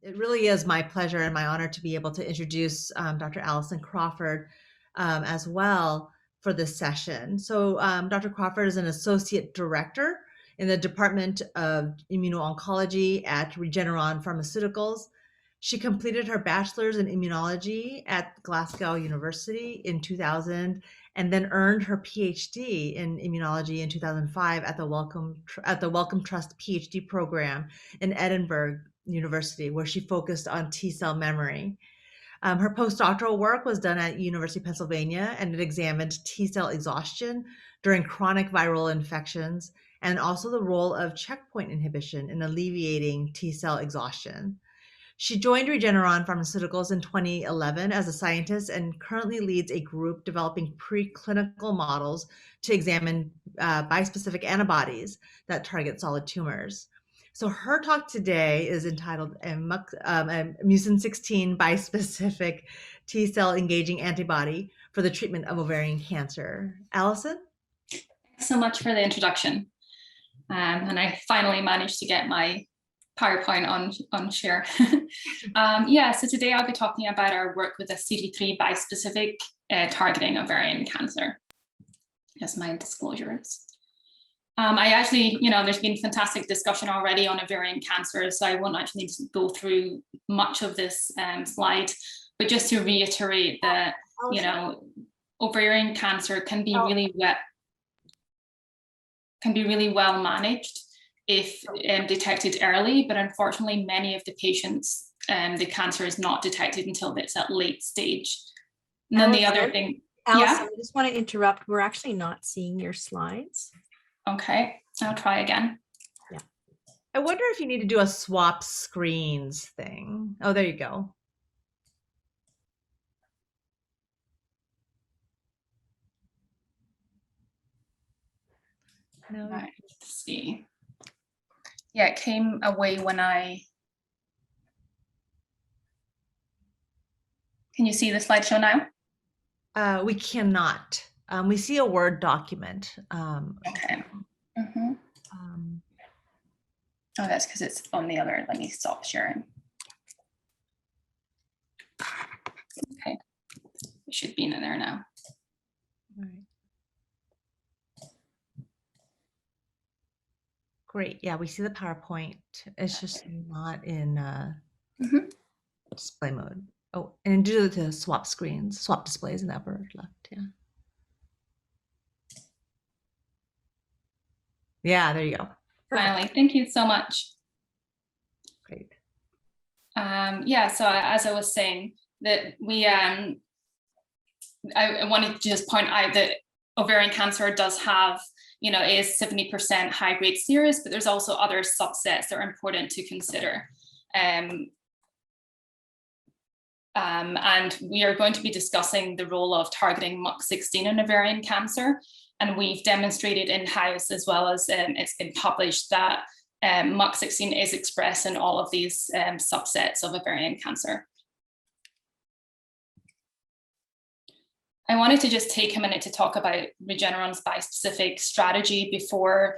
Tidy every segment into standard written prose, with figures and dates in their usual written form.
It really is my pleasure and my honor to be able to introduce Dr. Alison Crawford as well for this session. So Dr. Crawford is an associate director in the Department of Immuno-Oncology at Regeneron Pharmaceuticals. She completed her bachelor's in immunology at Glasgow University in 2000 and then earned her PhD in immunology in 2005 at the Wellcome Trust PhD program in Edinburgh University, where she focused on T cell memory. Her postdoctoral work was done at University of Pennsylvania, and it examined T cell exhaustion during chronic viral infections and also the role of checkpoint inhibition in alleviating T cell exhaustion. She joined Regeneron Pharmaceuticals in 2011 as a scientist and currently leads a group developing preclinical models to examine bispecific antibodies that target solid tumors. So her talk today is entitled Mucin 16 bispecific T cell engaging antibody for the treatment of ovarian cancer. Alison? Thanks so much for the introduction. And I finally managed to get my PowerPoint on share. So today I'll be talking about our work with a CD3 bispecific targeting ovarian cancer. Here's my disclosures. I actually, there's been fantastic discussion already on ovarian cancer, so I won't actually need to go through much of this slide, but just to reiterate that, ovarian cancer can be really well managed if detected early, but unfortunately many of the patients, the cancer is not detected until it's at late stage. And then the other thing, Alison, I just want to interrupt. We're actually not seeing your slides. Okay, I'll try again. Yeah. I wonder if you need to do a swap screens thing. Oh, there you go. No. Right, let's see. Yeah, it came away when Can you see the slideshow now? We cannot. We see a Word document. Okay. Mm-hmm. Oh, that's because it's on the other. Let me stop sharing. Okay, it should be in there now. All right. Great. Yeah, we see the PowerPoint. It's just not in display mode. Oh, and do the swap screens, swap displays in the upper left. Yeah. Yeah, there you go. Finally, thank you so much. Great. So as I was saying, that we, I wanted to just point out that ovarian cancer does have, is 70% high-grade serous, but there's also other subsets that are important to consider. And we are going to be discussing the role of targeting MUC16 in ovarian cancer. And we've demonstrated in-house, as well as it's been published, that MUC16 is expressed in all of these subsets of ovarian cancer. I wanted to just take a minute to talk about Regeneron's bispecific strategy before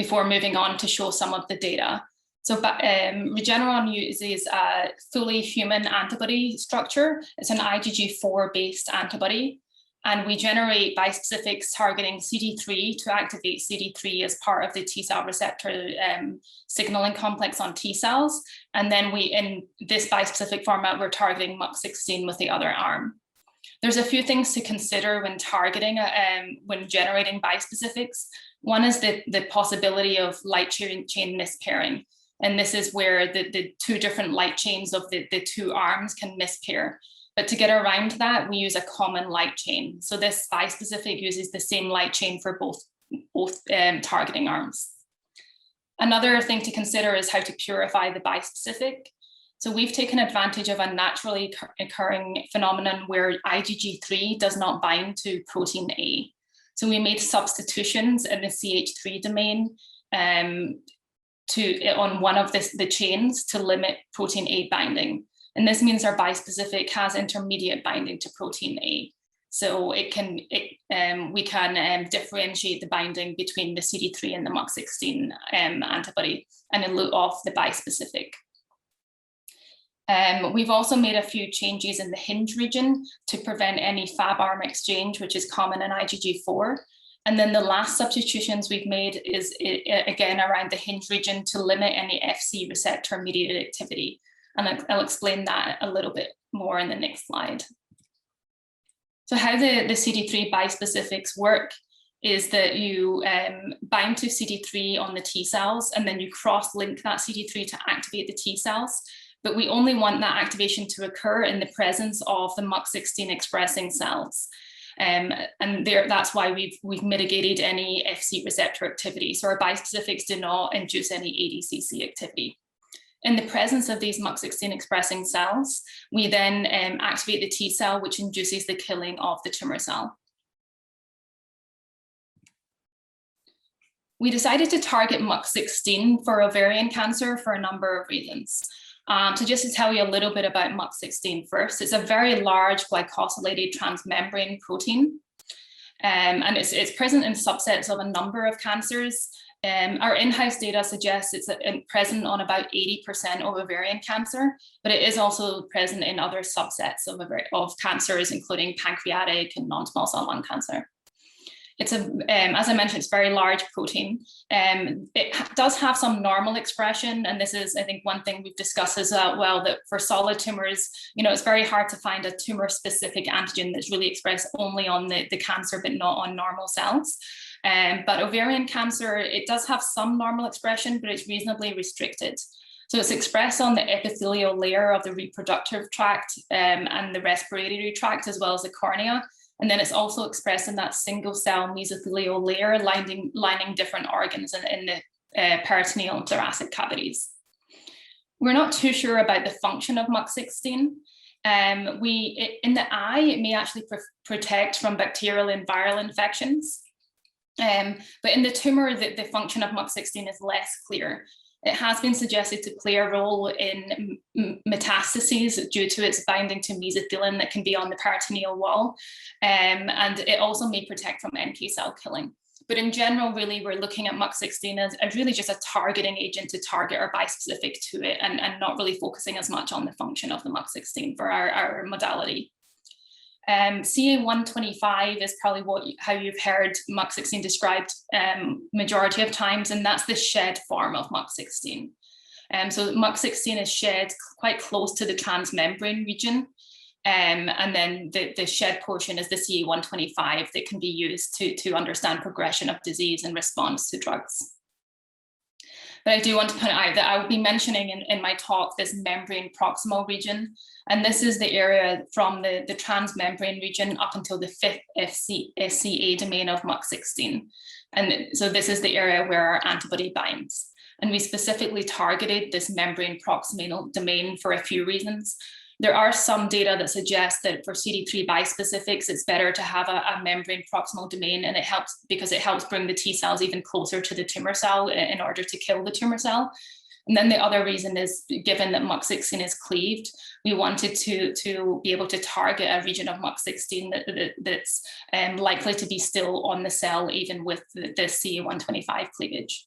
moving on to show some of the data. So Regeneron uses a fully human antibody structure. It's an IgG4 based antibody. And we generate bispecifics targeting CD3 to activate CD3 as part of the T cell receptor signaling complex on T cells. And then in this bispecific format, we're targeting MUC16 with the other arm. There's a few things to consider when targeting, when generating bispecifics. One is the possibility of light chain mispairing. And this is where the two different light chains of the two arms can mispair. But to get around that, we use a common light chain. So this bispecific uses the same light chain for both targeting arms. Another thing to consider is how to purify the bispecific. So we've taken advantage of a naturally occurring phenomenon where IgG3 does not bind to protein A. So we made substitutions in the CH3 domain on one of the chains to limit protein A binding. And this means our bispecific has intermediate binding to protein A. So we can differentiate the binding between the CD3 and the MUC16 antibody and elute off the bispecific. We've also made a few changes in the hinge region to prevent any Fab arm exchange, which is common in IgG4. And then the last substitutions we've made is again around the hinge region to limit any FC receptor mediated activity. And I'll explain that a little bit more in the next slide. So how the CD3 bispecifics work is that you bind to CD3 on the T cells, and then you cross-link that CD3 to activate the T cells. But we only want that activation to occur in the presence of the MUC16 expressing cells. And that's why we've mitigated any FC receptor activity. So our bispecifics do not induce any ADCC activity. In the presence of these MUC16 expressing cells, we then activate the T cell, which induces the killing of the tumor cell. We decided to target MUC16 for ovarian cancer for a number of reasons. So just to tell you a little bit about MUC16 first, it's a very large glycosylated transmembrane protein, and it's present in subsets of a number of cancers. Our in-house data suggests it's present on about 80% of ovarian cancer, but it is also present in other subsets of cancers, including pancreatic and non-small cell lung cancer. It's as I mentioned, it's a very large protein. It does have some normal expression, and this is, I think, one thing we've discussed as well, that for solid tumors, it's very hard to find a tumor-specific antigen that's really expressed only on the cancer, but not on normal cells. But ovarian cancer, it does have some normal expression, but it's reasonably restricted. So it's expressed on the epithelial layer of the reproductive tract and the respiratory tract, as well as the cornea. And then it's also expressed in that single cell mesothelial layer lining different organs in the peritoneal and thoracic cavities. We're not too sure about the function of MUC16. In the eye, it may actually protect from bacterial and viral infections. But in the tumor, the function of MUC16 is less clear. It has been suggested to play a role in metastases due to its binding to mesothelin that can be on the peritoneal wall. And it also may protect from NK cell killing. But in general, really, we're looking at MUC16 as really just a targeting agent to target our bispecific to it, and not really focusing as much on the function of the MUC16 for our modality. CA125 is probably how you've heard MUC16 described majority of times, and that's the shed form of MUC16. So MUC16 is shed quite close to the transmembrane region, and then the shed portion is the CA125 that can be used to understand progression of disease and response to drugs. But I do want to point out that I will be mentioning in my talk this membrane proximal region. And this is the area from the transmembrane region up until the 5th SCA domain of MUC16. And so this is the area where our antibody binds. And we specifically targeted this membrane proximal domain for a few reasons. There are some data that suggest that for CD3 bispecifics, it's better to have a membrane proximal domain, and it helps because it helps bring the T cells even closer to the tumor cell in order to kill the tumor cell. And then the other reason is, given that MUC16 is cleaved, we wanted to be able to target a region of MUC16 that's likely to be still on the cell, even with the CA125 cleavage.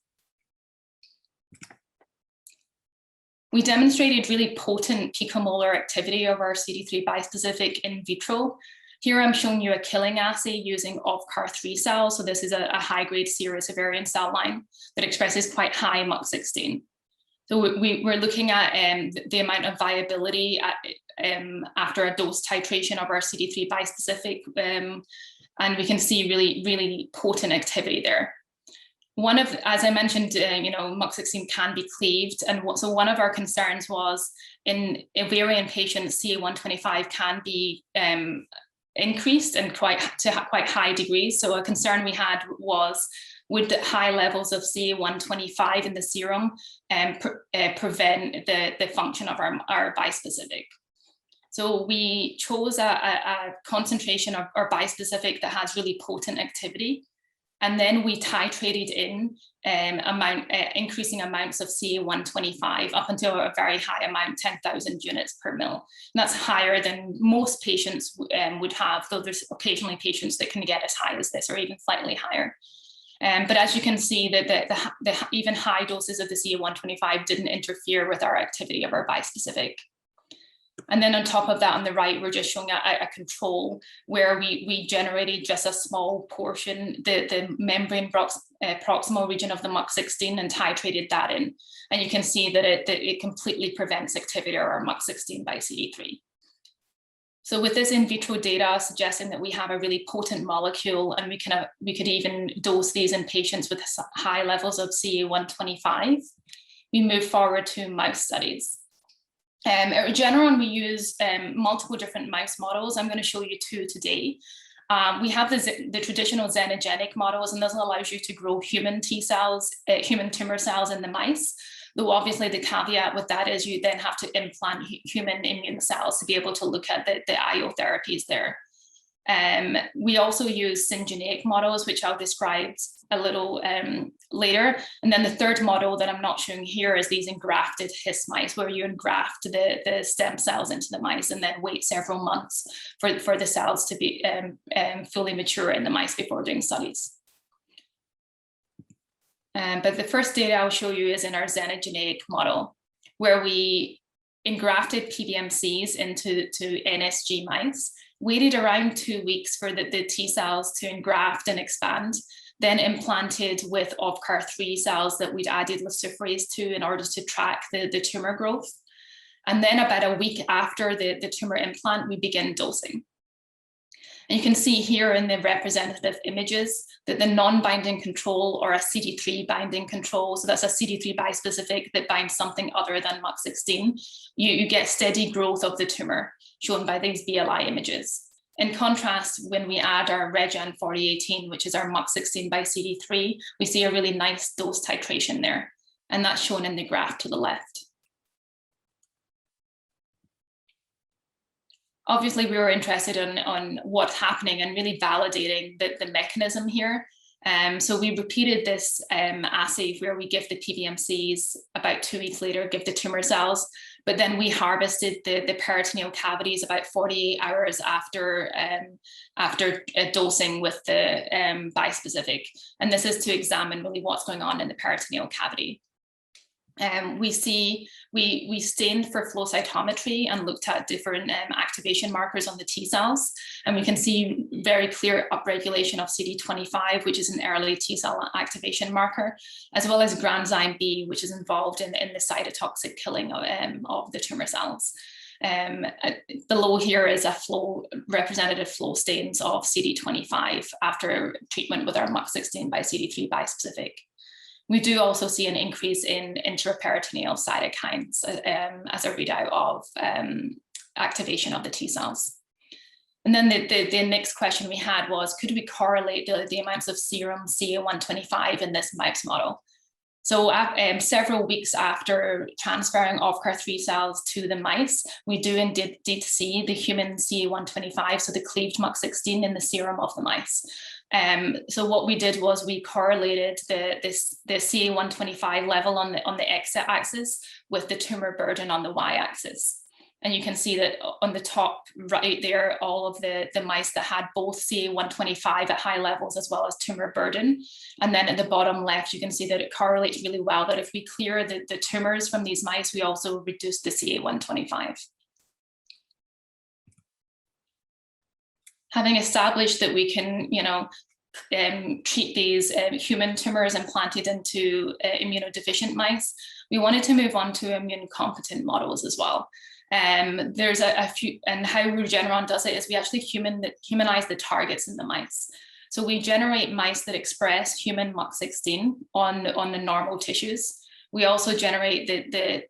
We demonstrated really potent picomolar activity of our CD3 bispecific in vitro. Here I'm showing you a killing assay using OVCAR3 cells. So this is a high-grade serous ovarian cell line that expresses quite high MUC16. So we're looking at the amount of viability after a dose titration of our CD3 bispecific, and we can see really, really potent activity there. As I mentioned, MUC16 can be cleaved, and so one of our concerns was in ovarian patients, CA125 can be increased and to quite high degrees. So a concern we had was, would the high levels of CA125 in the serum prevent the function of our bispecific? So we chose a concentration of our bispecific that has really potent activity. And then we titrated in increasing amounts of CA125 up until a very high amount, 10,000 units per mil. And that's higher than most patients would have, though there's occasionally patients that can get as high as this or even slightly higher. But as you can see, the even high doses of the CA125 didn't interfere with our activity of our bispecific. And then on top of that, on the right, we're just showing a control where we generated just a small portion, the membrane proximal region of the MUC16, and titrated that in. And you can see that it completely prevents activity or MUC16 by CD3. So with this in vitro data suggesting that we have a really potent molecule, and we could even dose these in patients with high levels of CA125, we move forward to mouse studies. At Regeneron, we use multiple different mouse models. I'm going to show you two today. We have the traditional xenogenic models, and this allows you to grow human T cells, human tumor cells in the mice. Though obviously the caveat with that is you then have to implant human immune cells to be able to look at the IO therapies there. We also use syngeneic models, which I'll describe a little later. And then the third model that I'm not showing here is these engrafted HIS mice, where you engraft the stem cells into the mice and then wait several months for the cells to be fully mature in the mice before doing studies. But the first data I'll show you is in our xenogenic model, where we engrafted PBMCs into NSG mice, waited around 2 weeks for the T cells to engraft and expand, then implanted with OVCAR3 cells that we'd added luciferase to in order to track the tumor growth. And then about a week after the tumor implant, we begin dosing. And you can see here in the representative images that the non-binding control, or a CD3 binding control, so that's a CD3 bispecific that binds something other than MUC16, you get steady growth of the tumor shown by these BLI images. In contrast, when we add our Regen 4018, which is our MUC16 by CD3, we see a really nice dose titration there. And that's shown in the graph to the left. Obviously, we were interested on what's happening and really validating the mechanism here. So we repeated this assay where we give the PBMCs, about 2 weeks later, give the tumor cells, but then we harvested the peritoneal cavities about 48 hours after dosing with the bispecific. And this is to examine really what's going on in the peritoneal cavity. We stained for flow cytometry and looked at different activation markers on the T cells. And we can see very clear upregulation of CD25, which is an early T cell activation marker, as well as granzyme B, which is involved in the cytotoxic killing of the tumor cells. Below here is a representative flow stains of CD25 after treatment with our MUC16 by CD3 bispecific. We do also see an increase in intra-peritoneal cytokines as a readout of activation of the T cells. And then the next question we had was, could we correlate the amounts of serum CA125 in this mouse model? So several weeks after transferring OVCAR3 cells to the mice, we do indeed see the human CA125, so the cleaved MUC16 in the serum of the mice. So what we did was we correlated the CA125 level on the x-axis with the tumor burden on the y-axis. And you can see that on the top right there, all of the mice that had both CA125 at high levels as well as tumor burden. And then at the bottom left, you can see that it correlates really well, that if we clear the tumors from these mice, we also reduce the CA125. Having established that we can, treat these human tumors implanted into immunodeficient mice, we wanted to move on to immune-competent models as well. There's a few, and how Regeneron does it is we actually humanize the targets in the mice. So we generate mice that express human MUC16 on the normal tissues. We also generate the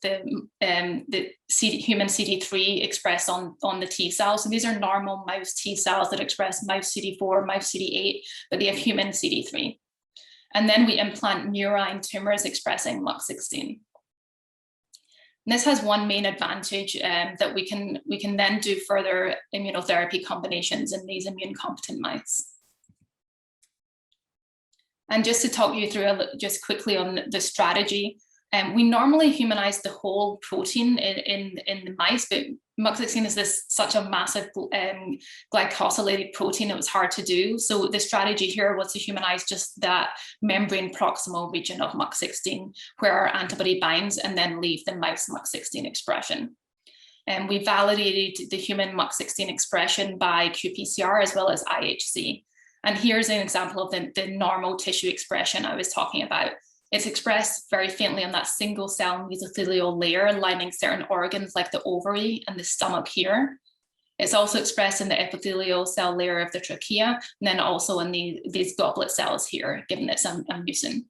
human CD3 expressed on the T cells. So these are normal mouse T cells that express mouse CD4, mouse CD8, but they have human CD3. And then we implant murine tumors expressing MUC16. This has one main advantage that we can then do further immunotherapy combinations in these immune-competent mice. And just to talk you through just quickly on the strategy, we normally humanize the whole protein in the mice, but MUC16 is such a massive glycosylated protein, it was hard to do. So the strategy here was to humanize just that membrane proximal region of MUC16 where our antibody binds, and then leave the mouse MUC16 expression. And we validated the human MUC16 expression by qPCR as well as IHC. And here's an example of the normal tissue expression I was talking about. It's expressed very faintly on that single cell mesothelial layer lining certain organs like the ovary and the stomach here. It's also expressed in the epithelial cell layer of the trachea, and then also in these goblet cells here, given it's a mucin.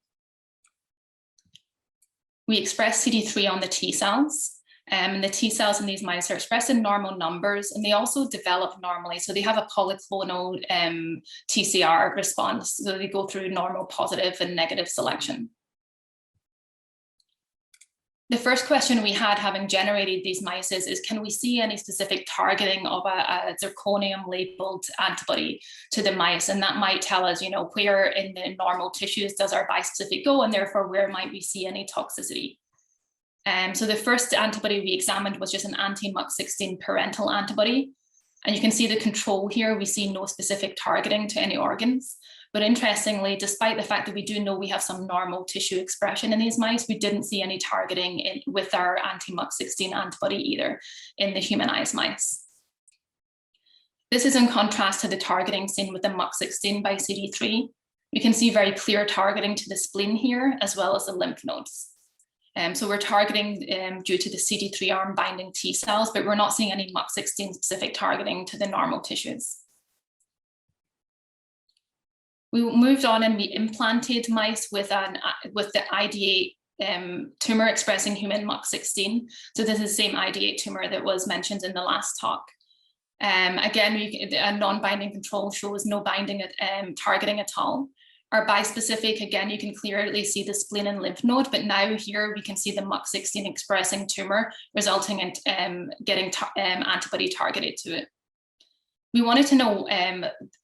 We express CD3 on the T cells. And the T cells in these mice are expressed in normal numbers, and they also develop normally. So they have a polyclonal TCR response. So they go through normal positive and negative selection. The first question we had, having generated these mice, is can we see any specific targeting of a zirconium labeled antibody to the mice? And that might tell us, you know, where in the normal tissues does our bispecific go, and therefore where might we see any toxicity? So the first antibody we examined was just an anti-MUC16 parental antibody. And you can see the control here, we see no specific targeting to any organs. But interestingly, despite the fact that we do know we have some normal tissue expression in these mice, we didn't see any targeting with our anti-MUC16 antibody either in the humanized mice. This is in contrast to the targeting seen with the MUC16 by CD3. We can see very clear targeting to the spleen here, as well as the lymph nodes. So we're targeting due to the CD3 arm binding T cells, but we're not seeing any MUC16 specific targeting to the normal tissues. We moved on and we implanted mice with the ID8 tumor expressing human MUC16. So this is the same ID8 tumor that was mentioned in the last talk. Again, a non-binding control shows no binding targeting at all. Our bispecific, again, you can clearly see the spleen and lymph node, but now here we can see the MUC16 expressing tumor, resulting in getting antibody targeted to it. We wanted to know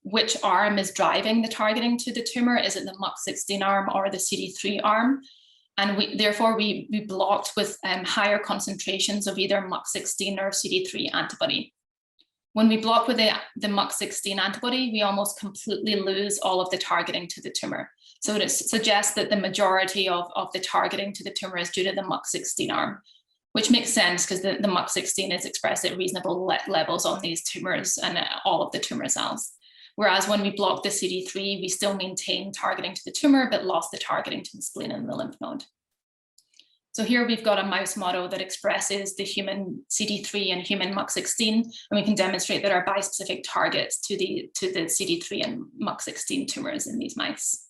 which arm is driving the targeting to the tumor. Is it the MUC16 arm or the CD3 arm? And therefore we blocked with higher concentrations of either MUC16 or CD3 antibody. When we block with the MUC16 antibody, we almost completely lose all of the targeting to the tumor. So it suggests that the majority of the targeting to the tumor is due to the MUC16 arm, which makes sense because the MUC16 is expressed at reasonable levels on these tumors and all of the tumor cells. Whereas when we block the CD3, we still maintain targeting to the tumor, but lost the targeting to the spleen and the lymph node. So here we've got a mouse model that expresses the human CD3 and human MUC16, and we can demonstrate that our bispecific targets to the CD3 and MUC16 tumors in these mice.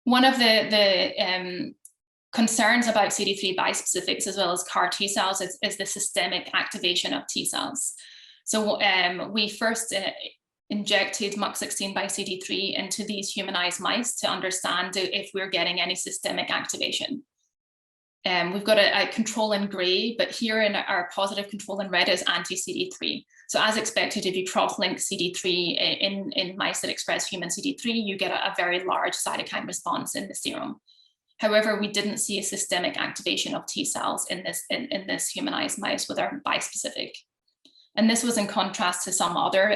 One of the concerns about CD3 bispecifics as well as CAR T cells is the systemic activation of T cells. So we first injected MUC16 by CD3 into these humanized mice to understand if we're getting any systemic activation. We've got a control in gray, but here in our positive control in red is anti-CD3. So as expected, if you cross-link CD3 in mice that express human CD3, you get a very large cytokine response in the serum. However, we didn't see a systemic activation of T cells in this humanized mice with our bispecific. And this was in contrast to some other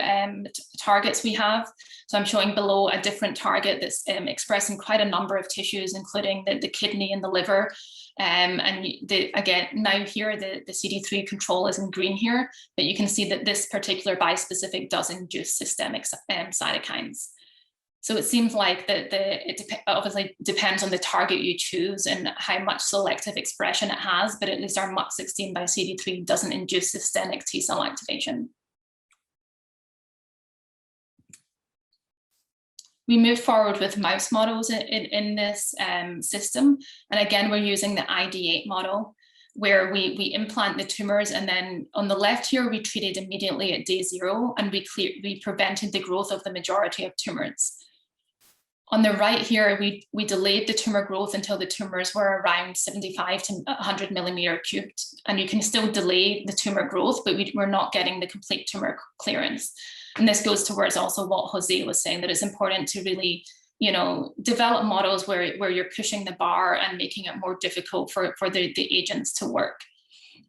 targets we have. So I'm showing below a different target that's expressed in quite a number of tissues, including the kidney and the liver. And again, now here the CD3 control is in green here, but you can see that this particular bispecific does induce systemic cytokines. So it seems like it obviously depends on the target you choose and how much selective expression it has, but at least our MUC16 by CD3 doesn't induce systemic T cell activation. We moved forward with mouse models in this system. And again, we're using the ID8 model where we implant the tumors, and then on the left here, we treated immediately at day 0, and we prevented the growth of the majority of tumors. On the right here, we delayed the tumor growth until the tumors were around 75 to 100 millimeter cubed. And you can still delay the tumor growth, but we're not getting the complete tumor clearance. And this goes towards also what Jose was saying, that it's important to really, develop models where you're pushing the bar and making it more difficult for the agents to work.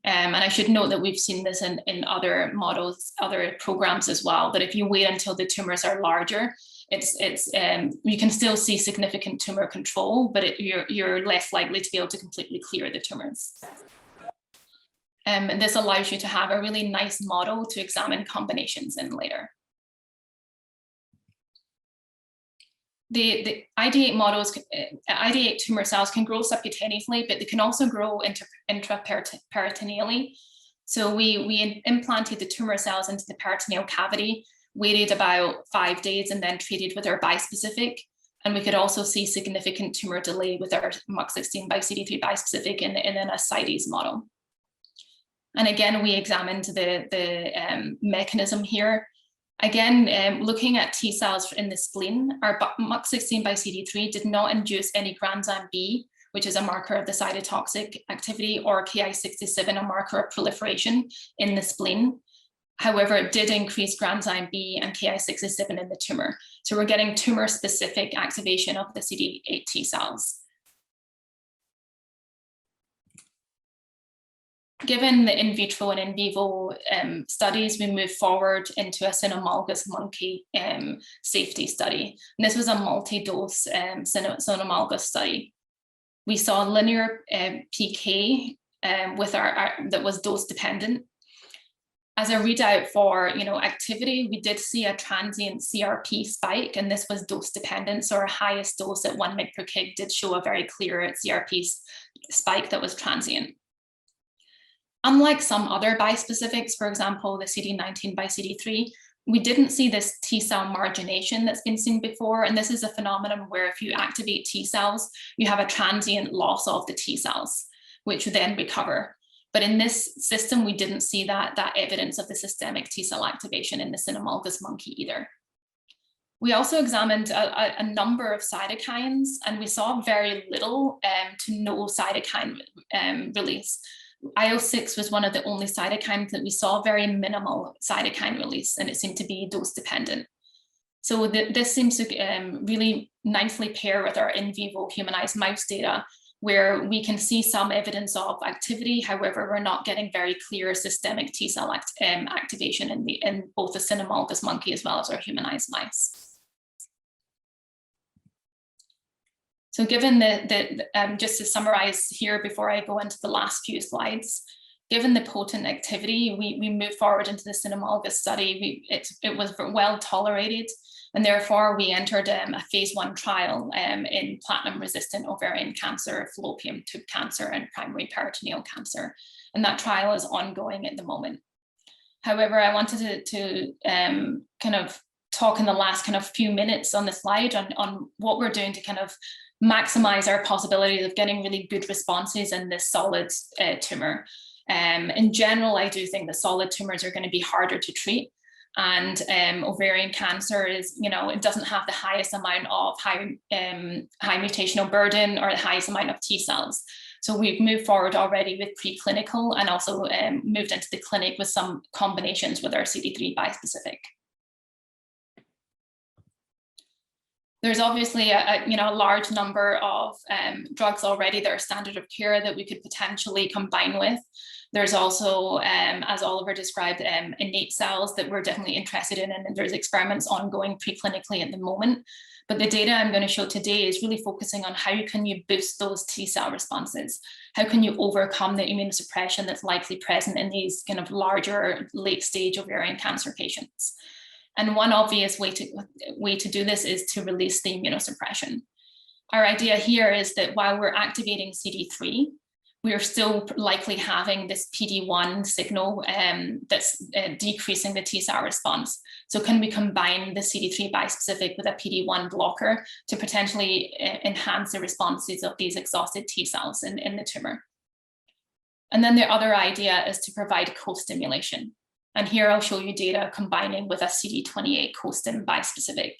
And I should note that we've seen this in other models, other programs as well, that if you wait until the tumors are larger, you can still see significant tumor control, but you're less likely to be able to completely clear the tumors. And this allows you to have a really nice model to examine combinations in later. The ID8 tumor cells can grow subcutaneously, but they can also grow intra-peritoneally. So we implanted the tumor cells into the peritoneal cavity, waited about 5 days, and then treated with our bispecific. And we could also see significant tumor delay with our MUC16 by CD3 bispecific in an ascites model. And again, we examined the mechanism here. Again, looking at T cells in the spleen, our MUC16 by CD3 did not induce any granzyme B, which is a marker of the cytotoxic activity, or Ki67, a marker of proliferation in the spleen. However, it did increase granzyme B and Ki67 in the tumor. So we're getting tumor-specific activation of the CD8 T cells. Given the in vitro and in vivo studies, we moved forward into a cynomolgus monkey safety study. And this was a multi-dose cynomolgus study. We saw linear PK that was dose dependent. As a readout for activity, we did see a transient CRP spike, and this was dose dependent. So our highest dose at 1 mg/kg did show a very clear CRP spike that was transient. Unlike some other bispecifics, for example, the CD19 by CD3, we didn't see this T cell margination that's been seen before. And this is a phenomenon where if you activate T cells, you have a transient loss of the T cells, which then recover. But in this system, we didn't see that evidence of the systemic T cell activation in the cynomolgus monkey either. We also examined a number of cytokines, and we saw very little to no cytokine release. IL-6 was one of the only cytokines that we saw very minimal cytokine release, and it seemed to be dose dependent. So this seems to really nicely pair with our in vivo humanized mouse data, where we can see some evidence of activity. However, we're not getting very clear systemic T cell activation in both the cynomolgus monkey as well as our humanized mice. So given just to summarize here before I go into the last few slides, given the potent activity, we moved forward into the cynomolgus study. It was well tolerated, and therefore we entered a phase 1 trial in platinum-resistant ovarian cancer, fallopian tube cancer, and primary peritoneal cancer. And that trial is ongoing at the moment. However, I wanted to kind of talk in the last kind of few minutes on the slide on what we're doing to kind of maximize our possibilities of getting really good responses in this solid tumor. In general, I do think that solid tumors are going to be harder to treat. And ovarian cancer is, it doesn't have the highest amount of high mutational burden or the highest amount of T cells. So we've moved forward already with preclinical, and also moved into the clinic with some combinations with our CD3 bispecific. There's obviously a large number of drugs already that are standard of care that we could potentially combine with. There's also, as Oliver described, innate cells that we're definitely interested in, and there's experiments ongoing preclinically at the moment. But the data I'm going to show today is really focusing on how can you boost those T cell responses? How can you overcome the immunosuppression that's likely present in these kind of larger late-stage ovarian cancer patients? And one obvious way to do this is to release the immunosuppression. Our idea here is that while we're activating CD3, we are still likely having this PD-1 signal that's decreasing the T cell response. So can we combine the CD3 bispecific with a PD-1 blocker to potentially enhance the responses of these exhausted T cells in the tumor? And then the other idea is to provide co-stimulation. And here I'll show you data combining with a CD28 co-stim bispecific.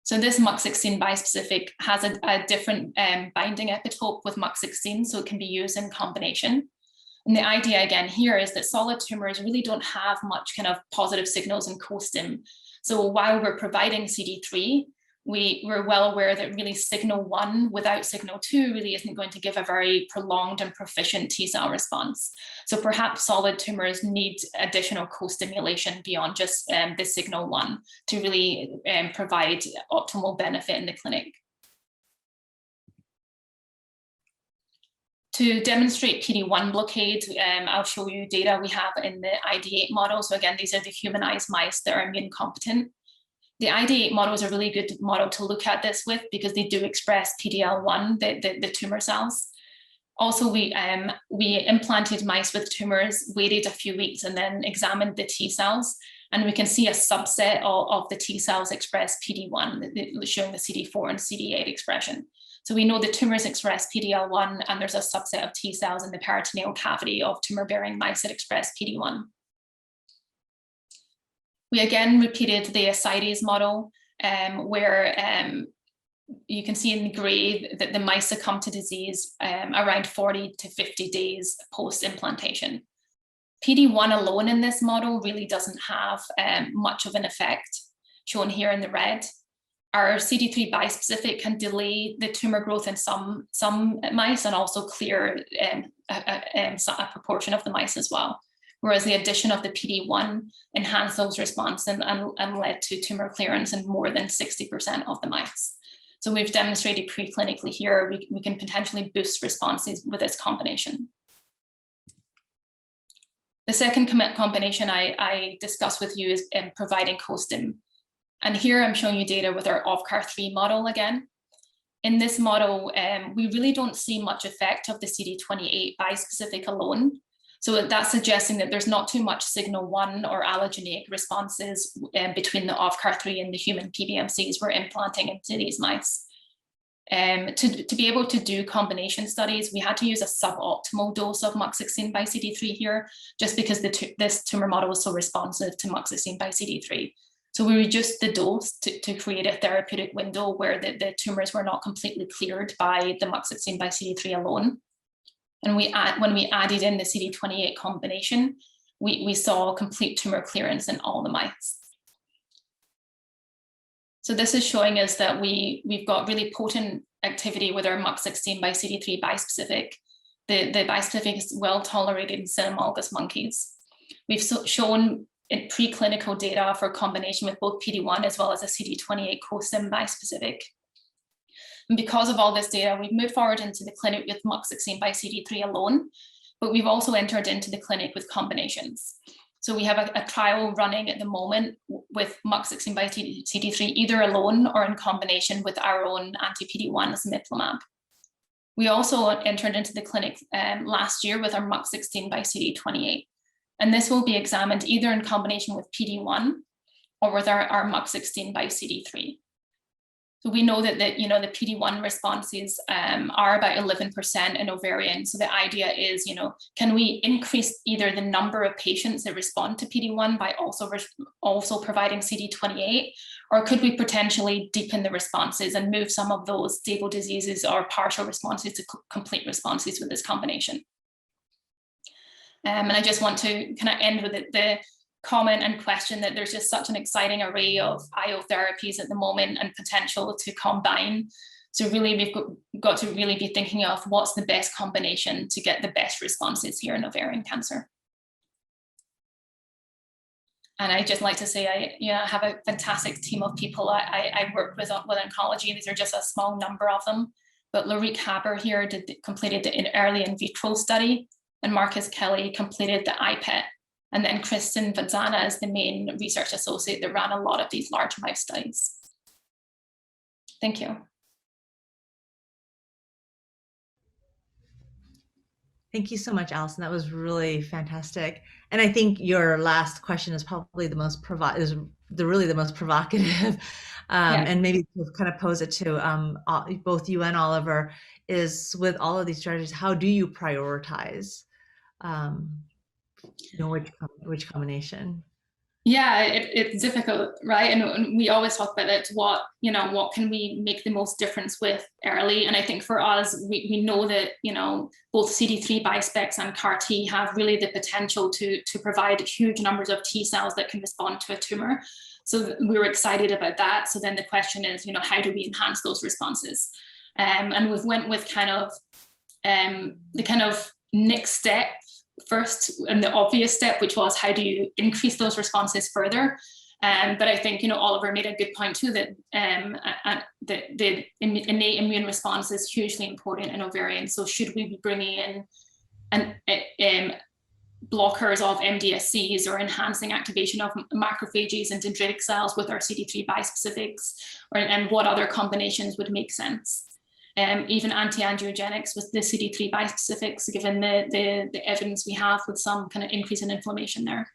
So this MUC16 bispecific has a different binding epitope with MUC16, so it can be used in combination. And the idea again here is that solid tumors really don't have much kind of positive signals in co-stim. So while we're providing CD3, we're well aware that really signal 1 without signal 2 really isn't going to give a very prolonged and proficient T cell response. So perhaps solid tumors need additional co-stimulation beyond just the signal 1 to really provide optimal benefit in the clinic. To demonstrate PD-1 blockade, I'll show you data we have in the ID8 model. So again, these are the humanized mice that are immune competent. The ID8 model is a really good model to look at this with because they do express PD-L1, the tumor cells. Also, we implanted mice with tumors, waited a few weeks, and then examined the T cells. And we can see a subset of the T cells express PD-1, showing the CD4 and CD8 expression. So we know the tumors express PD-L1, and there's a subset of T cells in the peritoneal cavity of tumor-bearing mice that express PD-1. We again repeated the ascites model, where you can see in the gray that the mice succumb to disease around 40 to 50 days post-implantation. PD-1 alone in this model really doesn't have much of an effect, shown here in the red. Our CD3 bispecific can delay the tumor growth in some mice and also clear a proportion of the mice as well. Whereas the addition of the PD-1 enhanced those responses and led to tumor clearance in more than 60% of the mice. So we've demonstrated preclinically here, we can potentially boost responses with this combination. The second combination I discussed with you is providing co-stim. And here I'm showing you data with our OVCAR3 model again. In this model, we really don't see much effect of the CD28 bispecific alone. So that's suggesting that there's not too much signal 1 or allogeneic responses between the OVCAR3 and the human PBMCs we're implanting into these mice. To be able to do combination studies, we had to use a suboptimal dose of Mucin by CD3 here, just because this tumor model was so responsive to Mucin by CD3. So we reduced the dose to create a therapeutic window where the tumors were not completely cleared by the Mucin by CD3 alone. And when we added in the CD28 combination, we saw complete tumor clearance in all the mice. So this is showing us that we've got really potent activity with our Mucin by CD3 bispecific. The bispecific is well tolerated in cynomolgus monkeys. We've shown in preclinical data for combination with both PD-1 as well as a CD28 co-stim bispecific. And because of all this data, we've moved forward into the clinic with Mucin by CD3 alone, but we've also entered into the clinic with combinations. So we have a trial running at the moment with Mucin by CD3 either alone or in combination with our own anti-PD-1 cemiplimab. We also entered into the clinic last year with our Mucin by CD28. And this will be examined either in combination with PD-1 or with our Mucin by CD3. So we know that the PD-1 responses are about 11% in ovarian. So the idea is, can we increase either the number of patients that respond to PD-1 by also providing CD28, or could we potentially deepen the responses and move some of those stable diseases or partial responses to complete responses with this combination? And I just want to kind of end with the comment and question that there's just such an exciting array of IO therapies at the moment and potential to combine. So really, we've got to really be thinking of what's the best combination to get the best responses here in ovarian cancer. And I just like to say, I have a fantastic team of people I work with oncology. These are just a small number of them. But Larique Haber here completed the early in vitro study, and Marcus Kelly completed the IPET. And then Kristen Vazana is the main research associate that ran a lot of these large mouse studies. Thank you. Thank you so much, Alison. That was really fantastic. And I think your last question is probably the most really the most provocative. And maybe to kind of pose it to both you and Oliver, is with all of these strategies, how do you prioritize which combination? Yeah, it's difficult, right? And we always talk about it. What can we make the most difference with early? And I think for us, we know that both CD3 bispecs and CAR T have really the potential to provide huge numbers of T cells that can respond to a tumor. So we were excited about that. So then the question is, how do we enhance those responses? And we've went with the kind of next step first, and the obvious step, which was how do you increase those responses further? But I think, Oliver made a good point too, that the innate immune response is hugely important in ovarian. So should we be bringing in blockers of MDSCs or enhancing activation of macrophages and dendritic cells with our CD3 bispecifics, and what other combinations would make sense? Even anti-angiogenics with the CD3 bispecifics, given the evidence we have with some kind of increase in inflammation there.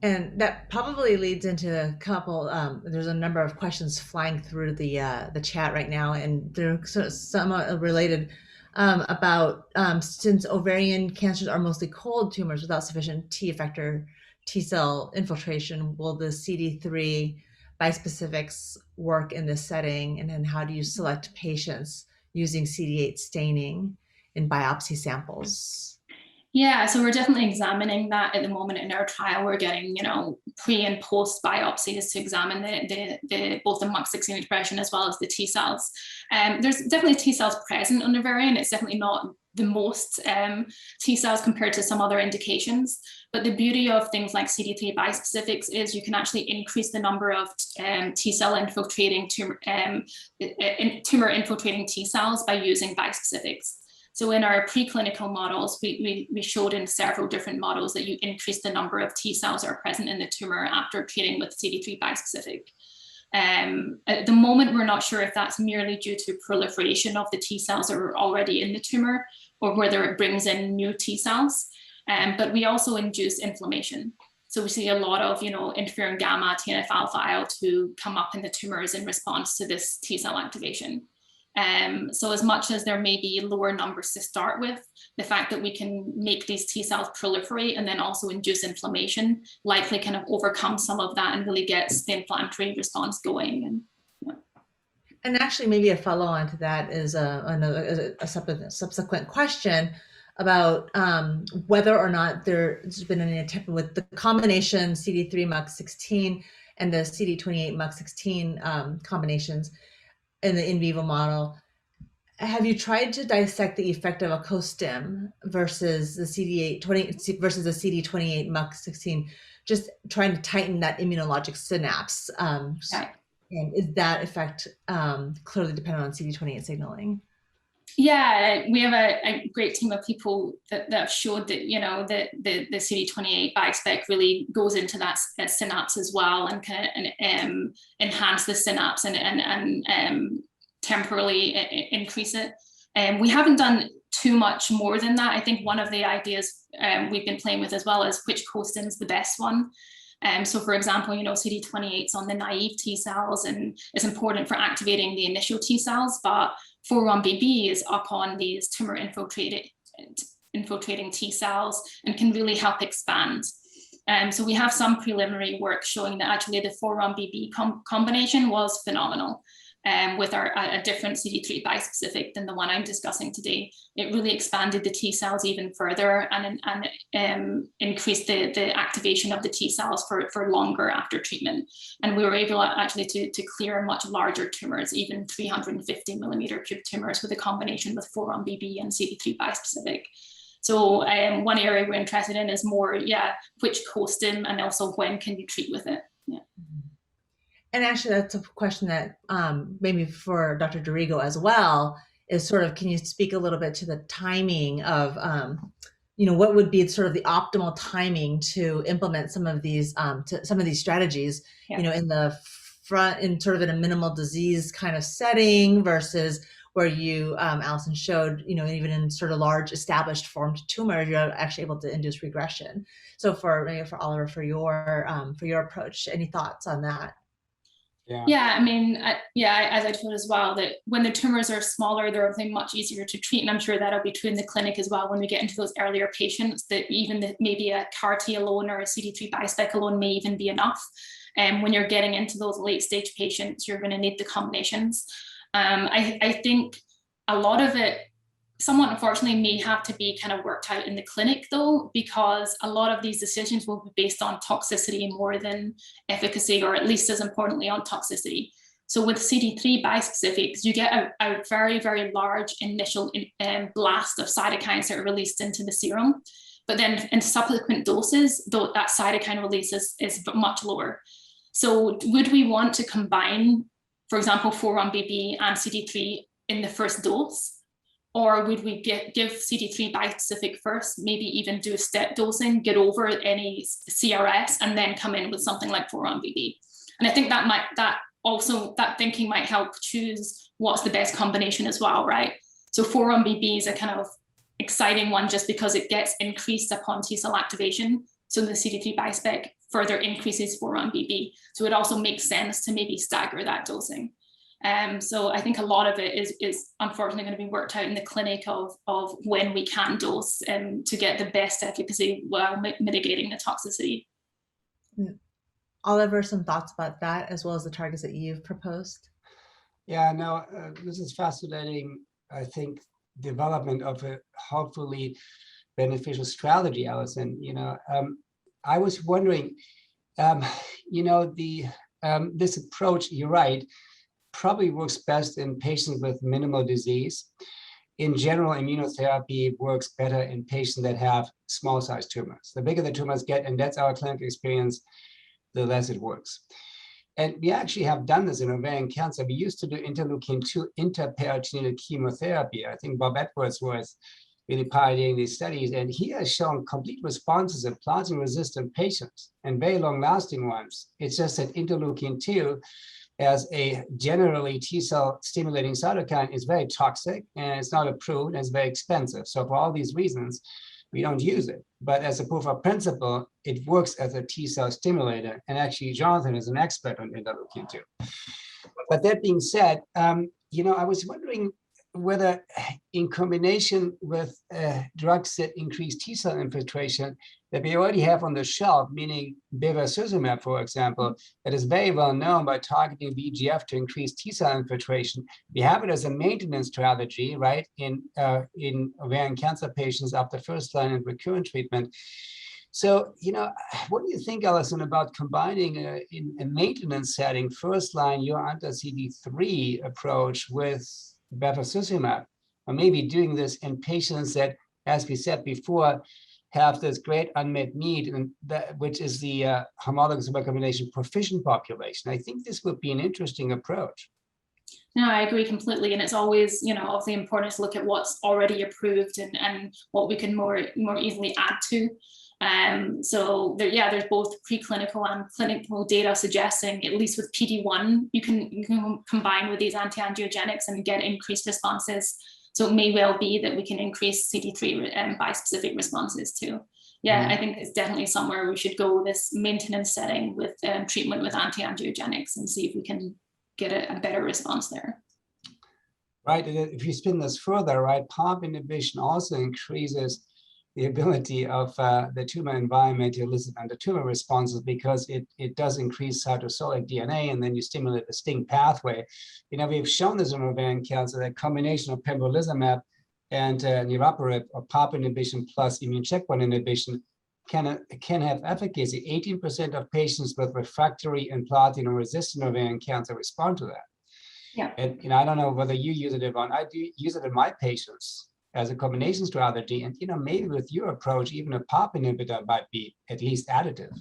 And that probably leads into a couple. There's a number of questions flying through the chat right now, and they're somewhat related about since ovarian cancers are mostly cold tumors without sufficient T effector T cell infiltration, will the CD3 bispecifics work in this setting? And then how do you select patients using CD8 staining in biopsy samples? Yeah, so we're definitely examining that at the moment in our trial. We're getting, pre and post biopsies to examine both the MUC16 expression as well as the T cells. There's definitely T cells present on ovarian. It's definitely not the most T cells compared to some other indications. But the beauty of things like CD3 bispecifics is you can actually increase the number of T cell infiltrating tumor infiltrating T cells by using bispecifics. So in our preclinical models, we showed in several different models that you increase the number of T cells that are present in the tumor after treating with CD3 bispecific. At the moment, we're not sure if that's merely due to proliferation of the T cells that are already in the tumor, or whether it brings in new T cells. But we also induce inflammation. So we see a lot of, interferon gamma, TNF alpha, IL-2 come up in the tumors in response to this T cell activation. So as much as there may be lower numbers to start with, the fact that we can make these T cells proliferate and then also induce inflammation likely kind of overcome some of that and really gets the inflammatory response going. And actually, maybe a follow-on to that is a subsequent question about whether or not there's been any attempt with the combination CD3 MUC16 and the CD28 MUC16 combinations in the in vivo model. Have you tried to dissect the effect of a co-stim versus the CD28 versus the CD28 MUC16, just trying to tighten that immunologic synapse? Right. And is that effect clearly dependent on CD28 signaling? Yeah, we have a great team of people that have showed that, that the CD28 bispec really goes into that synapse as well, and kind of enhance the synapse and temporarily increase it. We haven't done too much more than that. I think one of the ideas we've been playing with as well is which co-stim is the best one. So for example, CD28's on the naive T cells and it's important for activating the initial T cells, but 4-1BB is up on these tumor infiltrating T cells and can really help expand. So we have some preliminary work showing that actually the 4-1BB combination was phenomenal. With a different CD3 bispecific than the one I'm discussing today. It really expanded the T cells even further and increased the activation of the T cells for longer after treatment. And we were able actually to clear much larger tumors, even 350 millimeter cube tumors with a combination with 4-1BB and CD3 bispecific. So one area we're interested in is more, which co-stim and also when can you treat with it? Yeah. And actually, that's a question that maybe for Dr. Dorigo as well is sort of, can you speak a little bit to the timing of, what would be sort of the optimal timing to implement some of these strategies, in the front, in sort of in a minimal disease kind of setting versus where you, Alison showed, even in sort of large established formed tumors, you're actually able to induce regression. So for Oliver, for your approach, any thoughts on that? Yeah, I mean, as I told as well, that when the tumors are smaller, they're obviously much easier to treat. And I'm sure that'll be true in the clinic as well when we get into those earlier patients, that even maybe a CAR-T alone or a CD3 bispec alone may even be enough. And when you're getting into those late stage patients, you're going to need the combinations. I think a lot of it, somewhat unfortunately, may have to be kind of worked out in the clinic though, because a lot of these decisions will be based on toxicity more than efficacy, or at least as importantly on toxicity. So with CD3 bispecifics, you get a very, very large initial blast of cytokines that are released into the serum. but then in subsequent doses, though, that cytokine release is much lower. So would we want to combine, for example, 4-1BB and CD3 in the first dose? Or would we give CD3 bispecific first, maybe even do a step dosing, get over any CRS, and then come in with something like 4-1BB? And I think that thinking might help choose what's the best combination as well, right? So 4-1BB is a kind of exciting one just because it gets increased upon T cell activation. So the CD3 bispec further increases 4-1BB. So it also makes sense to maybe stagger that dosing. So I think a lot of it is unfortunately going to be worked out in the clinic of when we can dose to get the best efficacy while mitigating the toxicity. Oliver, some thoughts about that as well as the targets that you've proposed? Yeah, no, this is fascinating. I think development of a hopefully beneficial strategy, Alison. I was wondering, this approach, you're right, probably works best in patients with minimal disease. In general, immunotherapy works better in patients that have small-sized tumors. The bigger the tumors get, and that's our clinical experience, the less it works. And we actually have done this in ovarian cancer. We used to do interleukin-2 intra-peritoneal chemotherapy. I think Bob Edwards was really pioneering these studies, and he has shown complete responses in platinum-resistant patients and very long-lasting ones. It's just that interleukin-2, as a generally T-cell stimulating cytokine, is very toxic, and it's not approved, and it's very expensive. So for all these reasons, we don't use it. But as a proof of principle, it works as a T-cell stimulator. And actually, Jonathan is an expert on interleukin-2. But that being said, I was wondering whether in combination with drugs that increase T-cell infiltration that we already have on the shelf, meaning bevacizumab, for example, that is very well known by targeting VEGF to increase T-cell infiltration. We have it as a maintenance strategy, right, in ovarian cancer patients after first-line and recurrent treatment. So, what do you think, Alison, about combining in a maintenance setting, first-line, your anti-CD3 approach with bevacizumab, or maybe doing this in patients that, as we said before, have this great unmet need, and which is the homologous recombination proficient population? I think this would be an interesting approach. No, I agree completely. And it's always, of the importance to look at what's already approved and what we can more easily add to. So there's both preclinical and clinical data suggesting, at least with PD-1, you can combine with these anti-angiogenics and get increased responses. So it may well be that we can increase CD3 bispecific responses too. Yeah, I think it's definitely somewhere we should go, this maintenance setting with treatment with anti-angiogenics, and see if we can get a better response there. Right, and if you spin this further, right, PARP inhibition also increases the ability of the tumor environment to elicit anti-tumor responses, because it does increase cytosolic DNA, and then you stimulate the STING pathway. We've shown this in ovarian cancer, that combination of pembrolizumab and niraparib, or PARP inhibition plus immune checkpoint inhibition, can have efficacy. 18% of patients with refractory and platinum-resistant ovarian cancer respond to that. Yeah. And I don't know whether you use it, Yvonne. I do use it in my patients as a combination strategy. And maybe with your approach, even a PARP inhibitor might be at least additive.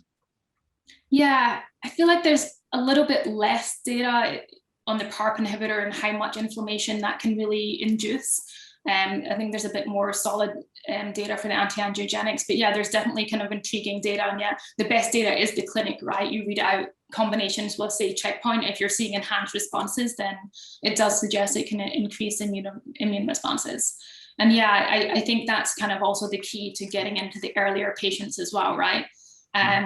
Yeah, I feel like there's a little bit less data on the PARP inhibitor and how much inflammation that can really induce. I think there's a bit more solid data for the anti-angiogenics, but yeah, there's definitely kind of intriguing data. And yeah, the best data is the clinic, right? You read out combinations with, say, checkpoint. If you're seeing enhanced responses, then it does suggest it can increase immune responses. And yeah, I think that's kind of also the key to getting into the earlier patients as well, right?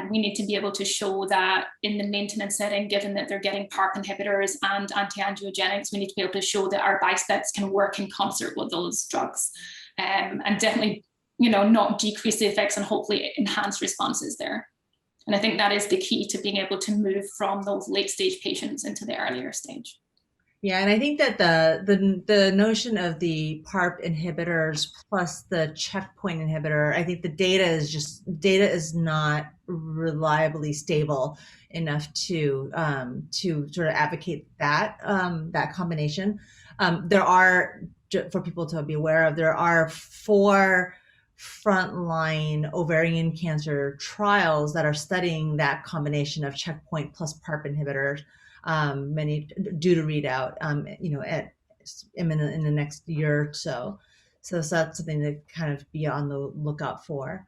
We need to be able to show that in the maintenance setting, given that they're getting PARP inhibitors and anti-angiogenics, we need to be able to show that our bispecs can work in concert with those drugs, and definitely, not decrease the effects and hopefully enhance responses there. And I think that is the key to being able to move from those late stage patients into the earlier stage. Yeah, and I think that the notion of the PARP inhibitors plus the checkpoint inhibitor, I think the data is not reliably stable enough to sort of advocate that combination. There are, for people to be aware of, there are four frontline ovarian cancer trials that are studying that combination of checkpoint plus PARP inhibitors, many due to read out, at imminent in the next year or so. So that's something to kind of be on the lookout for.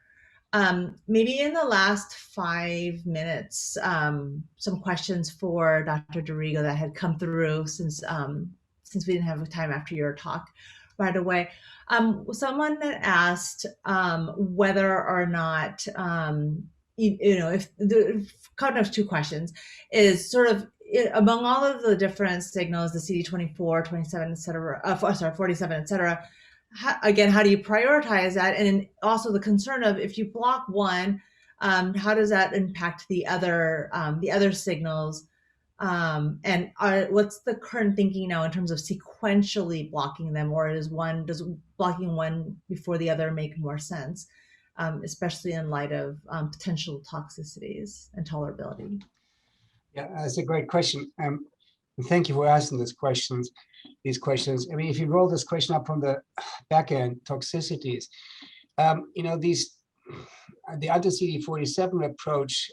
Maybe in the last 5 minutes, some questions for Dr. Dorigo that had come through since we didn't have time after your talk right away. Someone had asked whether or not, if the kind of two questions is sort of among all of the different signals, the CD24, 27, et cetera, 47, et cetera, how do you prioritize that? And also the concern of if you block one, how does that impact the other signals? And what's the current thinking now in terms of sequentially blocking them, or does blocking one before the other make more sense, especially in light of potential toxicities and tolerability? Yeah, that's a great question. Thank you for asking these questions. I mean, if you roll this question up from the back end, toxicities, the anti-CD47 approach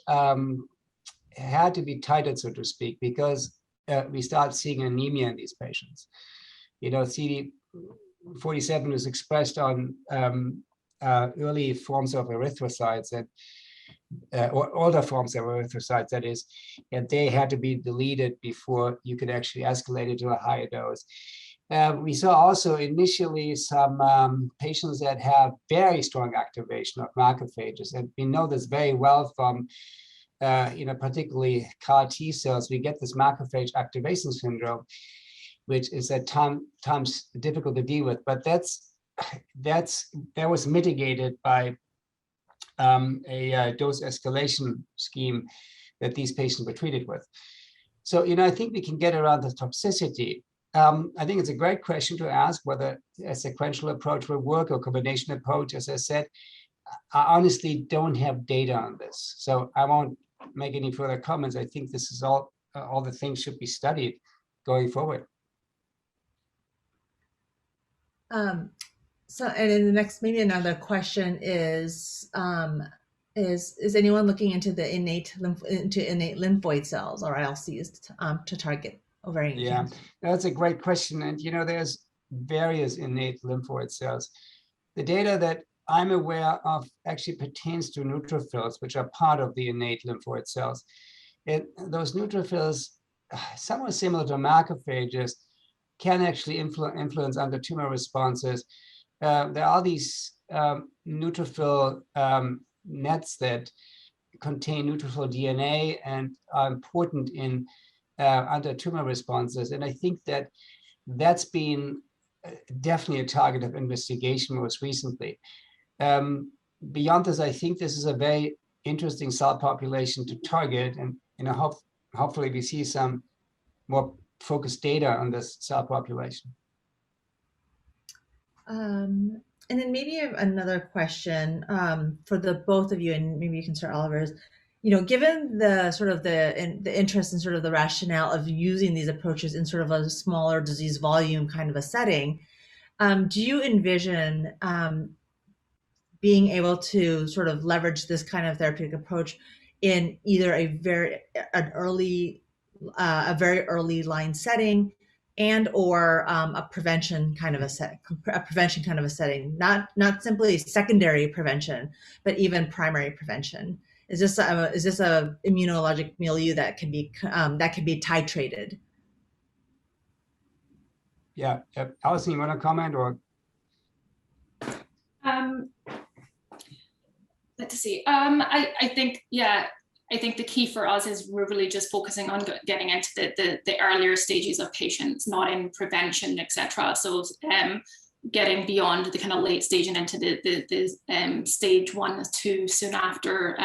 had to be tightened, so to speak, because we start seeing anemia in these patients. CD47 is expressed on early forms of erythrocytes or older forms of erythrocytes, that is, and they had to be deleted before you could actually escalate it to a higher dose. We saw also initially some patients that have very strong activation of macrophages, and we know this very well from, particularly CAR T cells. We get this macrophage activation syndrome, which is at times difficult to deal with, but that was mitigated by a dose escalation scheme that these patients were treated with. So, I think we can get around the toxicity. I think it's a great question to ask whether a sequential approach will work or combination approach. As I said, I honestly don't have data on this, so I won't make any further comments. I think this is all the things should be studied going forward. So, and in the next, maybe another question is anyone looking into the innate lymphoid cells, or ILCs, to target ovarian cancer? That's a great question. And there's various innate lymphoid cells. The data that I'm aware of actually pertains to neutrophils, which are part of the innate lymphoid cells. And those neutrophils, somewhat similar to macrophages, can actually influence anti-tumor responses. There are these neutrophil nets that contain neutrophil DNA and are important in anti-tumor responses. And I think that's been definitely a target of investigation most recently. Beyond this, I think this is a very interesting cell population to target, and hopefully we see some more focused data on this cell population. And then maybe another question for the both of you, and maybe you can start, Oliver. Given the sort of the interest in sort of the rationale of using these approaches in sort of a smaller disease volume kind of a setting, do you envision being able to sort of leverage this kind of therapeutic approach in either a very early line setting, and or a prevention kind of a setting, not simply secondary prevention, but even primary prevention? Is this a immunologic milieu that can be titrated? Yeah, Alison, you want to comment or? Let's see. I think the key for us is we're really just focusing on getting into the earlier stages of patients, not in prevention, etc. So getting beyond the kind of late stage and into the stage 1 or 2 soon after,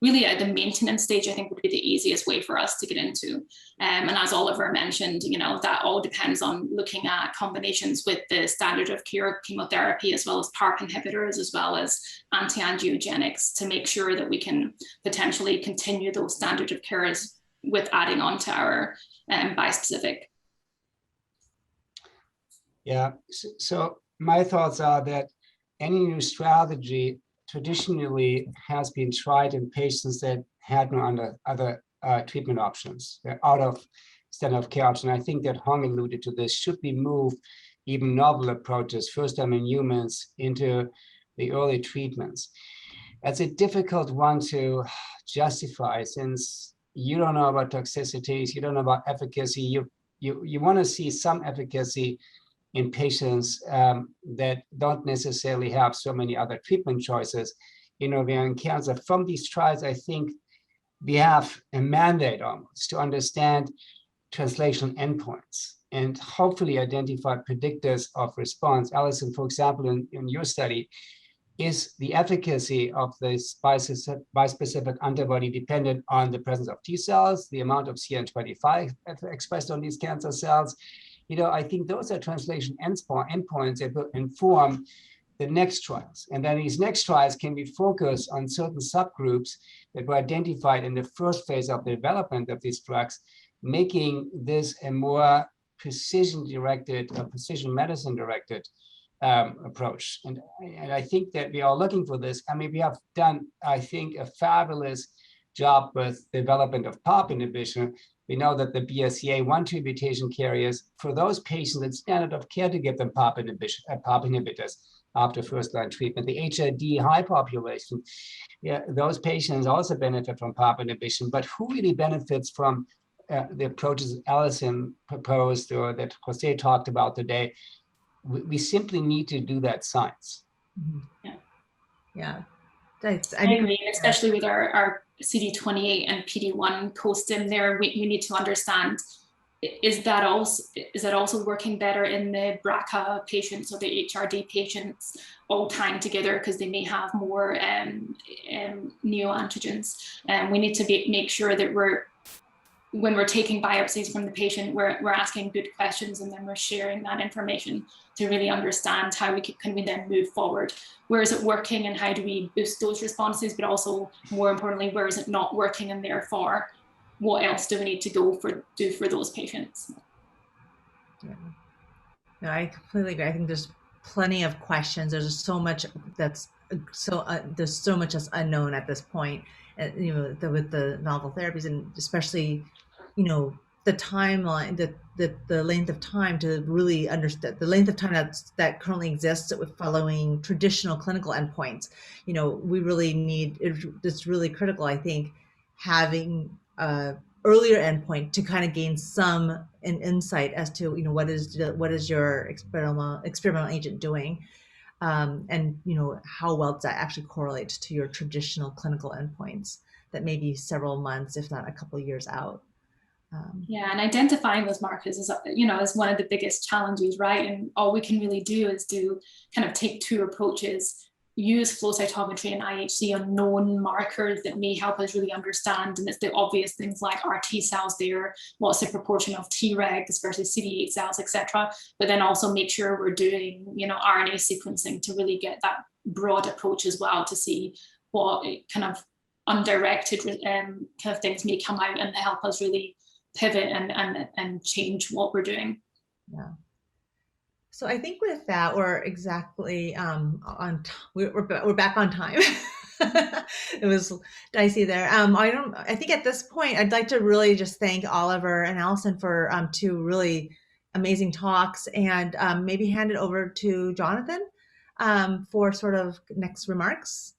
really at the maintenance stage, I think would be the easiest way for us to get into. And as Oliver mentioned, that all depends on looking at combinations with the standard of care chemotherapy, as well as PARP inhibitors, as well as anti-angiogenics, to make sure that we can potentially continue those standard of cares with adding on to our bispecific. Yeah, so my thoughts are that any new strategy traditionally has been tried in patients that had no other treatment options. They're out of standard of care option. I think that Hong alluded to this. Should we move even novel approaches, first time in humans, into the early treatments? That's a difficult one to justify, since you don't know about toxicities, you don't know about efficacy. You want to see some efficacy in patients that don't necessarily have so many other treatment choices in ovarian cancer. From these trials, I think we have a mandate almost to understand translation endpoints and hopefully identify predictors of response. Alison, for example, in your study, is the efficacy of this bispecific antibody dependent on the presence of T cells, the amount of CN25 expressed on these cancer cells? I think those are translation endpoints that will inform the next trials. And then these next trials can be focused on certain subgroups that were identified in the first phase of the development of these drugs, making this a more precision-directed, precision medicine-directed approach. And I think that we are looking for this. I mean, we have done, I think, a fabulous job with development of PARP inhibition. We know that the BRCA1/2 mutation carriers, for those patients, it's standard of care to give them PARP inhibitors after first-line treatment. The HRD high population, those patients also benefit from PARP inhibition, but who really benefits from the approaches Alison proposed or that Jose talked about today? We simply need to do that science. Yeah. I agree, especially with our CD28 and PD1 co-stim there, we need to understand, is that also working better in the BRCA patients or the HRD patients all tying together because they may have more neoantigens? And we need to make sure that when we're taking biopsies from the patient, we're asking good questions, and then we're sharing that information to really understand how can we then move forward. Where is it working and how do we boost those responses? But also, more importantly, where is it not working, and therefore, what else do we need to do for those patients? Yeah. No, I completely agree. I think there's plenty of questions. There's so much that's there's so much that's unknown at this point. With the novel therapies, and especially, the timeline, the length of time to really understand the length of time that currently exists with following traditional clinical endpoints. We really need it's really critical, I think, having earlier endpoint to kind of gain an insight as to what is your experimental agent doing, and how well does that actually correlate to your traditional clinical endpoints that may be several months, if not a couple of years out. And identifying those markers is one of the biggest challenges, right? And all we can really do is take two approaches: use flow cytometry and IHC on known markers that may help us really understand. And it's the obvious things like are T cells there, what's the proportion of Tregs versus CD8 cells, etc. But then also make sure we're doing RNA sequencing to really get that broad approach as well, to see what kind of undirected kind of things may come out and help us really pivot and change what we're doing. Yeah. So I think with that, we're exactly we're back on time. It was dicey there. I think at this point, I'd like to really just thank Oliver and Alison for two really amazing talks, and maybe hand it over to Jonathan for sort of next remarks.